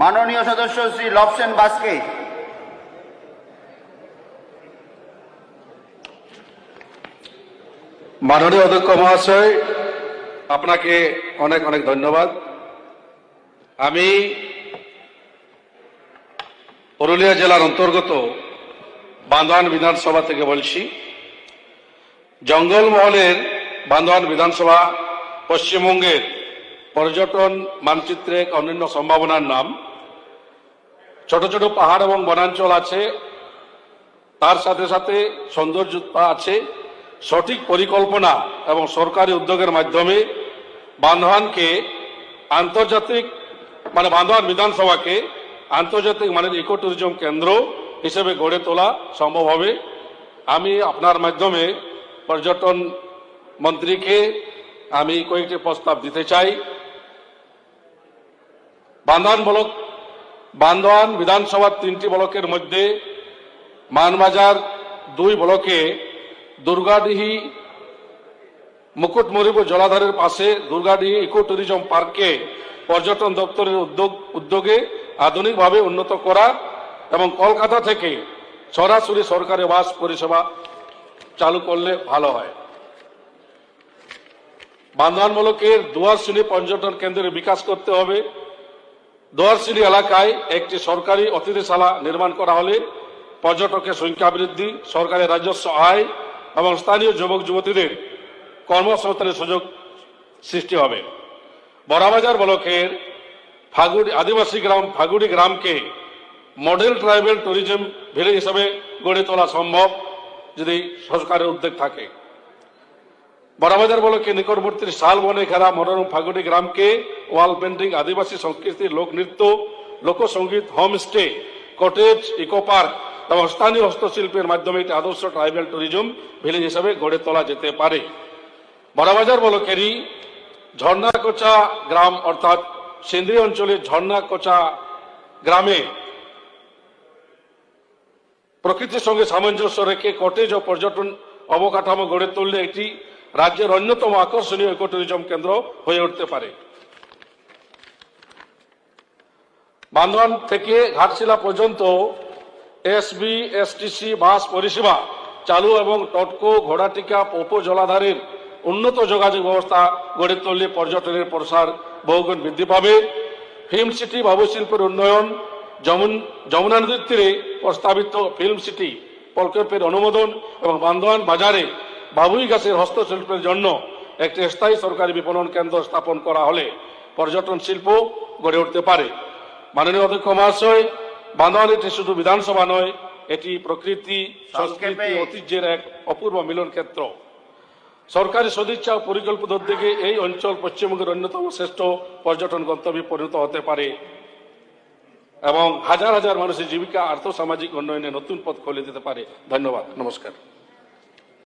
মাননীয় সদস্য শ্রী লবসেন বাস্কে। মাননীয় অধ্যক্ষ মহাশয়, আপনাকে অনেক অনেক ধন্যবাদ। আমি পুরুলিয়া জেলার অন্তর্গত বান্দোয়ান বিধানসভা থেকে বলছি। জঙ্গলমহলের বান্দোয়ান বিধানসভা পশ্চিমবঙ্গের পর্যটন মানচিত্রে এক অনন্য সম্ভাবনার নাম। ছোট ছোট পাহাড় এবং বনাঞ্চল আছে, তার সাথে সাথে সৌন্দর্যতা আছে। সঠিক পরিকল্পনা এবং সরকারি উদ্যোগের মাধ্যমে বান্দোয়ানকে আন্তর্জাতিক বান্দোয়ান বিধানসভাকে আন্তর্জাতিক মানের ইকো ট্যুরিজম কেন্দ্র হিসেবে গড়ে তোলা সম্ভব হবে। আমি আপনার মাধ্যমে পর্যটন মন্ত্রীকে আমি কয়েকটি প্রস্তাব দিতে চাই। বান্দোয়ান বিধানসভার 3টি ব্লকের মধ্যে মানবাজার 2 ব্লকে দুর্গাডিহি মুকুটমণিপুর জলাধারের পাশে দুর্গাডিহি ইকো ট্যুরিজম পার্কে পর্যটন দপ্তরের উদ্যোগে আধুনিকভাবে উন্নত করা এবং কলকাতা থেকে সরাসরি সরকারি বাস পরিষেবা চালু করলে ভালো হয়। বান্দোয়ান ব্লকের দুয়ারসিনি পর্যটন কেন্দ্রের বিকাশ করতে হবে। দুয়ারসিনি এলাকায় একটি সরকারি অতিথিশালা নির্মাণ করা হলে পর্যটকের সংখ্যা বৃদ্ধি, সরকারি রাজস্ব আয় এবং স্থানীয় যুবক যুবতীদের কর্মসংস্থানের সুযোগ সৃষ্টি হবে। বড়াবাজার ব্লকের আদিবাসী গ্রাম ফাগুড়ি গ্রামকে মডেল ট্রাইবেল ট্যুরিজম ভিলেজ হিসেবে গড়ে তোলা সম্ভব যদি সরকারের উদ্যোগ থাকে। বড়াবাজার ব্লকের নিকটবর্তী শালবনে ঘেরা মনোরম ফাগুড়ি গ্রামকে ওয়াল পেন্টিং, আদিবাসী সংস্কৃতি, লোকনৃত্য, লোকসঙ্গীত, হোমস্টে, কটেজ, ইকো পার্ক এবং স্থানীয় হস্তশিল্পের মাধ্যমে একটি আদর্শ ট্রাইবেল ট্যুরিজম ভিলেজ হিসেবে গড়ে তোলা যেতে পারে। বড়াবাজার ব্লকেরই ঝর্ণাকোচা গ্রাম অর্থাৎ সিন্দ্রি অঞ্চলের ঝর্ণাকোচা গ্রামে প্রকৃতির সঙ্গে সামঞ্জস্য রেখে কটেজ ও পর্যটন অবকাঠামো গড়ে তুললে এটি রাজ্যের অন্যতম আকর্ষণীয় ইকো ট্যুরিজম কেন্দ্র হয়ে উঠতে পারে। বান্দোয়ান থেকে ঘাটশিলা পর্যন্ত এসবি এসটিসি বাস পরিষেবা চালু এবং টটকো ঘোড়াটিকা পোপো জলাধারের উন্নত যোগাযোগ ব্যবস্থা গড়ে তুললে পর্যটনের প্রসার বহুগুণ বৃদ্ধি পাবে। ফিল্ম সিটি বাবু শিল্পের উন্নয়ন, যমুনা নদীর তীরে প্রস্তাবিত ফিল্ম সিটি প্রকল্পের অনুমোদন এবং বান্দোয়ান বাজারে বাবুই গাছের হস্তশিল্পের জন্য একটি স্থায়ী সরকারি বিপণন কেন্দ্র স্থাপন করা হলে পর্যটন শিল্প গড়ে উঠতে পারে। মাননীয় অধ্যক্ষ মহাশয়, বান্দোয়ান এটি শুধু বিধানসভা নয়, এটি প্রকৃতি, সংস্কৃতি, ঐতিহ্যের এক অপূর্ব মিলন ক্ষেত্র। সরকারি সদিচ্ছা ও পরিকল্পিত উদ্যোগে এই অঞ্চল পশ্চিমবঙ্গের অন্যতম শ্রেষ্ঠ পর্যটন গন্তব্যে পরিণত হতে পারে এবং হাজার হাজার মানুষের জীবিকা আর্থসামাজিক উন্নয়নে নতুন পথ খুলে দিতে পারে। ধন্যবাদ, নমস্কার।